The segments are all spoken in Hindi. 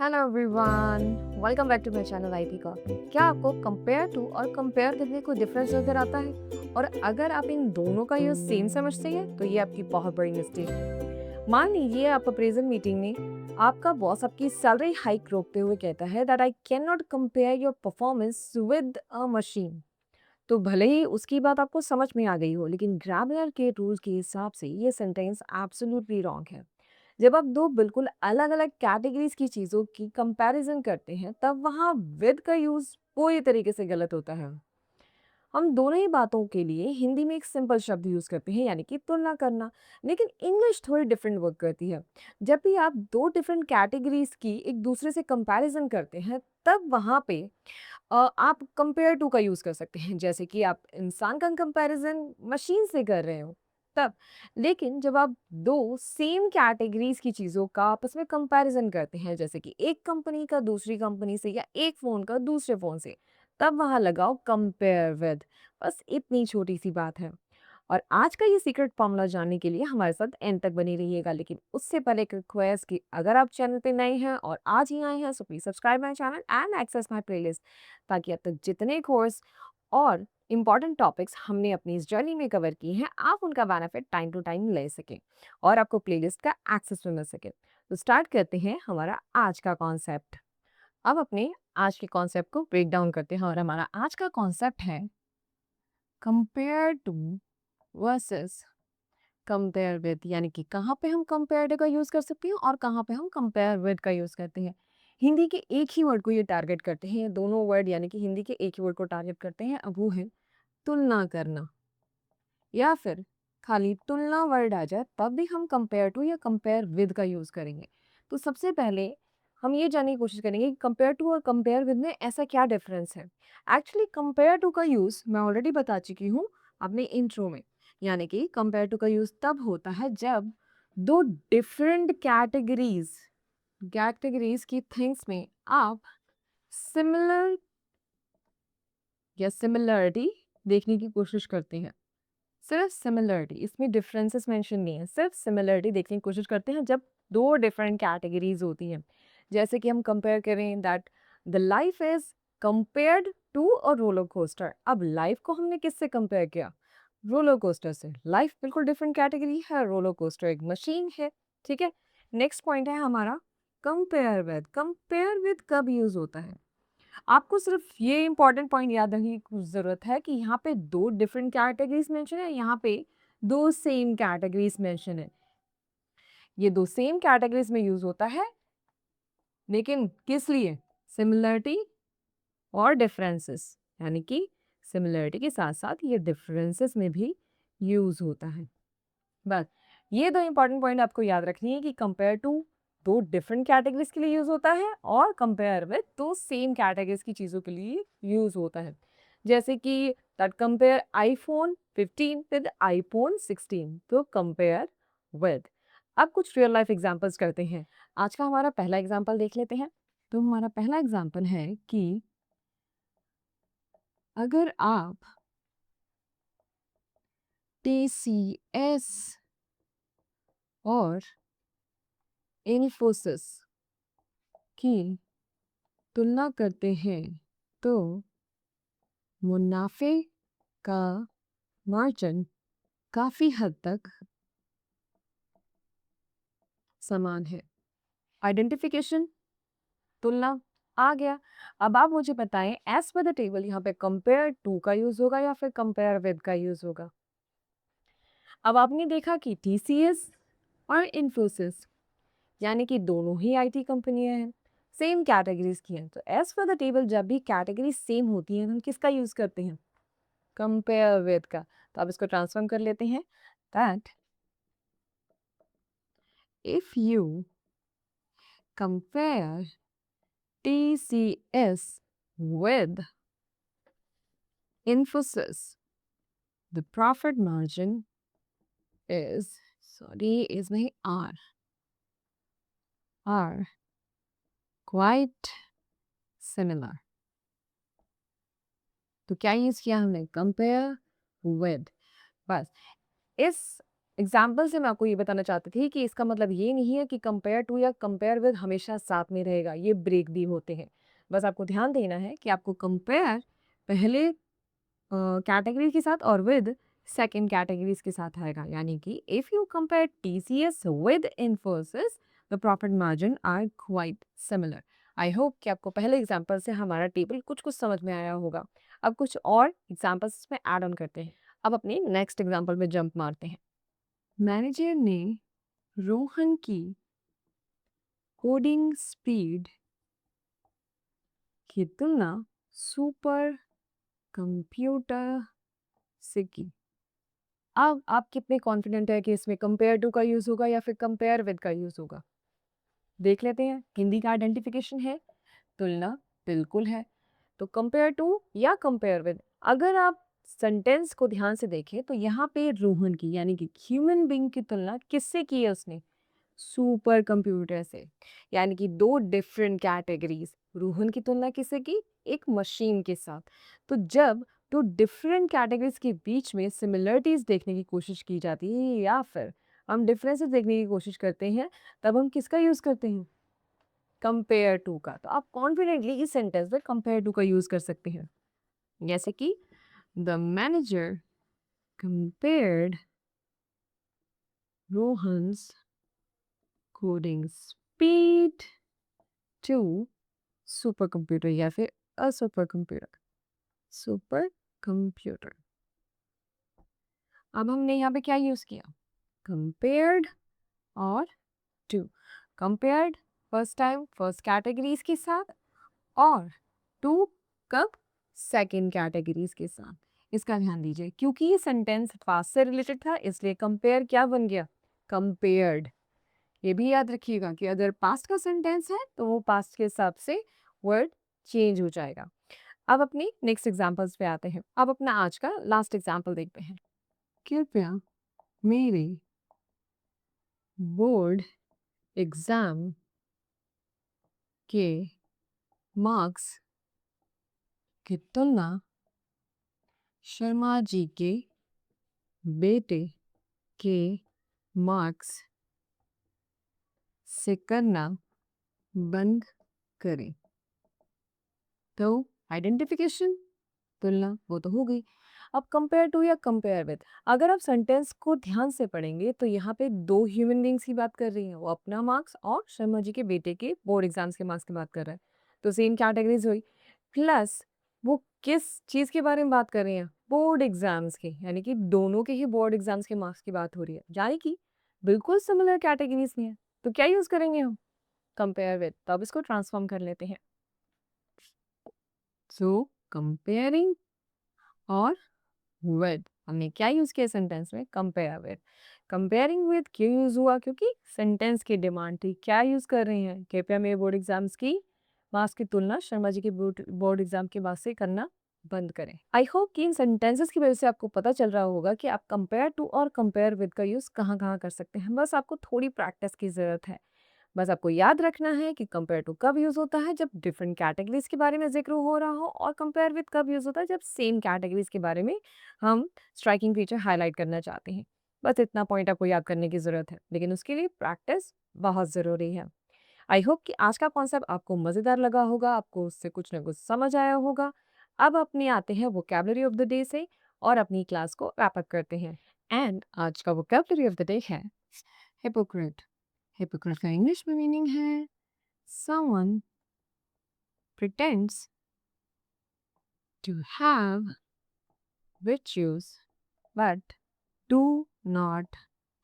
Hello everyone, welcome back to my channel IT का। क्या आपको कंपेयर टू और कंपेयर करने को डिफरेंस नजर आता है? और अगर आप इन दोनों का यूज सेम समझते हैं तो ये आपकी बहुत बड़ी मिस्टेक है। मान लीजिए आप अप्रेजल मीटिंग में आपका बॉस आपकी सैलरी हाइक रोकते हुए कहता है that I can not compare your performance with a machine. तो भले ही उसकी बात आपको समझ में आ गई हो, लेकिन ग्रामर के रूल्स के हिसाब से ये सेंटेंस एब्सोल्युटली रॉन्ग है। जब आप दो बिल्कुल अलग-अलग कैटेगरीज की चीज़ों की कंपैरिजन करते हैं, तब वहाँ विद का यूज़ पूरी तरीके से गलत होता है। हम दोनों ही बातों के लिए हिंदी में एक सिंपल शब्द यूज़ करते हैं, यानी कि तुलना करना, लेकिन इंग्लिश थोड़ी डिफरेंट वर्क करती है। जब भी आप दो डिफरेंट कैटेगरीज की एक दूसरे से कंपैरिजन करते हैं, तब वहाँ पे आप कंपेयर टू का यूज़ कर सकते हैं, जैसे कि आप इंसान का कंपैरिजन मशीन से कर रहे हो तब। लेकिन जब आप दो सेम कैटेगरीज की चीज़ों का आपस में कंपैरिजन करते हैं, जैसे कि एक कंपनी का दूसरी कंपनी से या एक फ़ोन का दूसरे फ़ोन से, तब वहाँ लगाओ कंपेयर विद। बस इतनी छोटी सी बात है। और आज का ये सीक्रेट फॉर्मूला जानने के लिए हमारे साथ एंड तक बनी रहिएगा, लेकिन उससे पहले एक रिक्वेस्ट कि अगर आप चैनल पे नए हैं और आज ही आए हैं, so please subscribe my channel and access my playlist, ताकि अब तक जितने कोर्स और इम्पॉर्टेंट टॉपिक्स हमने अपनी इस जर्नी में कवर किए हैं, आप उनका बेनिफिट टाइम टू टाइम ले सकें और आपको प्लेलिस्ट का एक्सेस भी मिल सके। तो स्टार्ट करते हैं हमारा आज का कॉन्सेप्ट। अब अपने आज के कॉन्सेप्ट को ब्रेक डाउन करते हैं, और हमारा आज का कॉन्सेप्ट है compare to versus compare with, यानी कि कहाँ पे हम कंपेयर का यूज़ कर सकते हैं और कहाँ पे हम कंपेयर विद का यूज़ करते हैं। हिंदी के एक ही वर्ड को ये टारगेट करते हैं, ये दोनों वर्ड यानी कि हिंदी के एक ही वर्ड को टारगेट करते हैं, अब वो है तुलना करना। या फिर खाली तुलना वर्ड आ जाए तब भी हम कंपेयर टू या कंपेयर विद का यूज़ करेंगे। तो सबसे पहले हम ये जानने की कोशिश करेंगे कि कंपेयर टू और कंपेयर विद में ऐसा क्या डिफरेंस है। एक्चुअली कंपेयर टू का यूज़ मैं ऑलरेडी बता चुकी हूँ अपने इंट्रो में, यानी कि कंपेयर टू का यूज़ तब होता है जब दो डिफरेंट कैटेगरीज की थिंग्स में आप सिमिलर या सिमिलरिटी देखने की कोशिश करते हैं। सिर्फ सिमिलरिटी, इसमें डिफरेंसेस मेंशन नहीं है, सिर्फ सिमिलरिटी देखने की कोशिश करते हैं जब दो डिफरेंट कैटेगरीज होती हैं। जैसे कि हम कंपेयर करें that the life is compared to a roller coaster. अब लाइफ को हमने किससे कंपेयर किया? रोलर कोस्टर से। लाइफ बिल्कुल डिफरेंट कैटेगरी है, रोलर कोस्टर एक मशीन है। ठीक है, नेक्स्ट पॉइंट है हमारा कंपेयर विद। कंपेयर विद कब यूज होता है? आपको सिर्फ ये इंपॉर्टेंट पॉइंट याद रखने की ज़रूरत है कि यहाँ पे दो डिफरेंट कैटेगरीज मेंशन है, यहाँ पे दो सेम कैटेगरीज मेंशन है। ये दो सेम कैटेगरीज में यूज होता है, लेकिन किस लिए? सिमिलरिटी और डिफरेंसेस, यानी कि सिमिलरिटी के साथ साथ ये डिफरेंसेस में भी यूज होता है। बस ये दो इंपॉर्टेंट पॉइंट आपको याद रखनी है कि कंपेयर टू दो डिफरेंट कैटेगरीज के लिए यूज होता है और कंपेयर विद दो सेम कैटेगरीज की चीज़ों के लिए यूज होता है। जैसे कि that compare iPhone 15 with iPhone 16, तो कंपेयर विद। अब कुछ रियल लाइफ एग्जांपल्स करते हैं। आज का हमारा पहला एग्जांपल देख लेते हैं। तो हमारा पहला एग्जांपल है कि अगर आप टीसीएस और इन्फोसिस की तुलना करते हैं, तो मुनाफे का मार्जिन काफी हद तक समान है। आइडेंटिफिकेशन, तुलना आ गया। अब आप मुझे बताएं, एज पर द टेबल यहाँ पे कंपेयर टू का यूज होगा या फिर कंपेयर विद का यूज होगा? अब आपने देखा कि टीसीएस और इन्फोसिस, यानी कि दोनों ही आईटी कंपनियां हैं, सेम कैटेगरीज की हैं, तो एज पर द टेबल जब भी कैटेगरी सेम होती है हम किसका यूज करते हैं? कंपेयर विद का। तो आप इसको ट्रांसफॉर्म कर लेते हैं that if you compare TCS with Infosys, the profit margin is, sorry, is my are quite similar. तो क्या यूज किया हमने? Compare with. बस इस एग्जाम्पल से मैं आपको ये बताना चाहती थी कि इसका मतलब ये नहीं है कि कंपेयर टू या कंपेयर विद हमेशा साथ में रहेगा, ये ब्रेक भी होते हैं। बस आपको ध्यान देना है कि आपको कंपेयर पहले कैटेगरी के साथ और विद सेकंड कैटेगरीज के साथ आएगा, यानी कि if you compare TCS with Infosys the profit margin are quite similar. I hope कि आपको पहले एग्जांपल से हमारा टेबल कुछ कुछ समझ में आया होगा। अब कुछ और एग्जांपल्स इसमें ऐड ऑन करते हैं। अब अपने नेक्स्ट एग्जांपल में जंप मारते हैं। मैनेजर ने रोहन की कोडिंग स्पीड की तुलना सुपर कंप्यूटर से की। अब आप कितने कॉन्फिडेंट है कि इसमें कंपेयर टू का यूज होगा या फिर कंपेयर विद का यूज होगा? देख लेते हैं। हिंदी का आइडेंटिफिकेशन है, तुलना बिल्कुल है। तो कंपेयर टू या कंपेयर विद, अगर आप सेंटेंस को ध्यान से देखें तो यहाँ पे रोहन की यानी कि ह्यूमन बीइंग की तुलना किससे की है उसने? सुपर कंप्यूटर से। यानी कि दो डिफरेंट कैटेगरीज। रोहन की तुलना किससे की? एक मशीन के साथ। तो जब दो डिफरेंट कैटेगरीज के बीच में सिमिलरिटीज देखने की कोशिश की जाती है या फिर हम डिफरेंसेस देखने की कोशिश करते हैं, तब हम किसका यूज करते हैं? कंपेयर टू का। तो आप कॉन्फिडेंटली इस सेंटेंस में कंपेयर टू का यूज कर सकते हैं, जैसे कि the manager compared Rohan's coding speed to super computer या फिर a super computer. Super computer. अब हमने यहाँ पे क्या यूज किया? कंपेयर्ड और to. Compared first time first categories के साथ, और टू कब? सेकंड कैटेगरीज के साथ। इसका ध्यान दीजिए, क्योंकि ये सेंटेंस पास्ट से रिलेटेड था इसलिए कंपेयर क्या बन गया? कंपेयर्ड। ये भी याद रखिएगा कि अगर पास्ट का सेंटेंस है तो वो पास्ट के हिसाब से वर्ड चेंज हो जाएगा। अब अपनी नेक्स्ट एग्जांपल्स पे आते हैं। अब अपना आज का लास्ट एग्जांपल देखते हैं। कृपया मेरे बोर्ड एग्जाम के मार्क्स की तुलना शर्मा जी के बेटे के मार्क्स से करना बंद करें। तो आइडेंटिफिकेशन, तुलना वो तो हो गई। अब कंपेयर टू या कंपेयर विद, अगर आप सेंटेंस को ध्यान से पढ़ेंगे तो यहाँ पे दो ह्यूमन बींग्स की बात कर रही हैं, वो अपना मार्क्स और शर्मा जी के बेटे के बोर्ड एग्जाम्स के मार्क्स की बात कर रहे हैं। तो सेम कैटेगरीज हुई, प्लस वो किस चीज़ के बारे में बात कर रही हैं? बोर्ड एग्जाम्स के, यानी कि दोनों के ही बोर्ड एग्जाम्स के मार्क्स की बात हो रही है, यानी कि बिल्कुल सिमिलर कैटेगरीज में है। तो क्या यूज करेंगे हम? Compare with. तो अब इसको ट्रांसफॉर्म कर लेते हैं। सो कंपेयरिंग और विद, हमने क्या यूज किया सेंटेंस में? Compare with. कंपेयरिंग विद क्यों यूज हुआ? क्योंकि सेंटेंस की डिमांड थी। क्या यूज कर रहे हैं? कृपया मेरे बोर्ड एग्जाम्स की मार्क्स की तुलना शर्मा जी के बोर्ड एग्जाम के मार्क्स से करना बंद करें। आई होप कि इन सेंटेंसेस की वजह से आपको पता चल रहा होगा कि आप कंपेयर टू और कंपेयर विद का यूज कहाँ कहाँ कर सकते हैं। बस आपको थोड़ी प्रैक्टिस की जरूरत है। बस आपको याद रखना है कि कंपेयर टू कब यूज होता है? जब डिफरेंट कैटेगरीज के बारे में जिक्र हो रहा हो, और कंपेयर विद कब यूज होता है? जब सेम कैटेगरीज के बारे में हम स्ट्राइकिंग फीचर हाईलाइट करना चाहते हैं। बस इतना पॉइंट आपको याद करने की जरूरत है, लेकिन उसके लिए प्रैक्टिस बहुत जरूरी है। आई होप कि आज का कॉन्सेप्ट आपको मजेदार लगा होगा, आपको उससे कुछ ना कुछ समझ आया होगा। अब अपने आते हैं वोकैबुलरी ऑफ द डे से और अपनी क्लास को रैप अप करते हैं। एंड आज का वोकैबुलरी ऑफ द डे है हिपोक्रेट। हिपोक्रेट का इंग्लिश में मीनिंग है someone pretends to have virtues but do not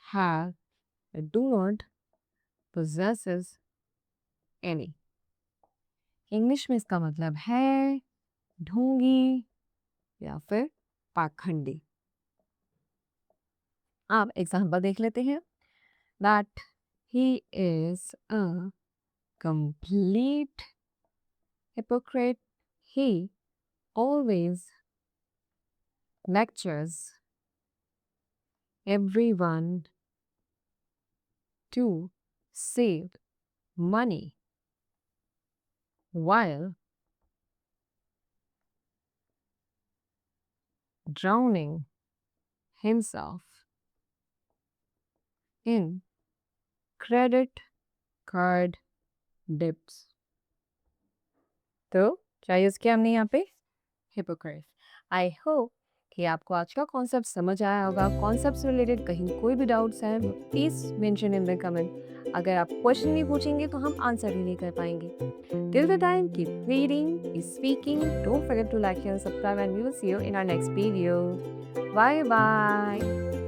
have, do not possesses any। English में इसका मतलब है ढोंगी या फिर पाखंडी। आप एग्जाम्पल देख लेते हैं। that he is a complete hypocrite, he always lectures everyone to save money while drowning himself in credit card dips. तो क्या यूज़ किया हमने यहाँ पे? हिपोक्रेट। आई होप कि आपको आज का कॉन्सेप्ट समझ आया होगा। कॉन्सेप्ट से रिलेटेड कहीं कोई भी डाउट्स हैं please mention in the comment. अगर आप क्वेश्चन भी पूछेंगे तो हम आंसर ही नहीं कर पाएंगे। Till the time keep reading, speaking, don't forget to like and subscribe and we will see you in our next video. Bye bye.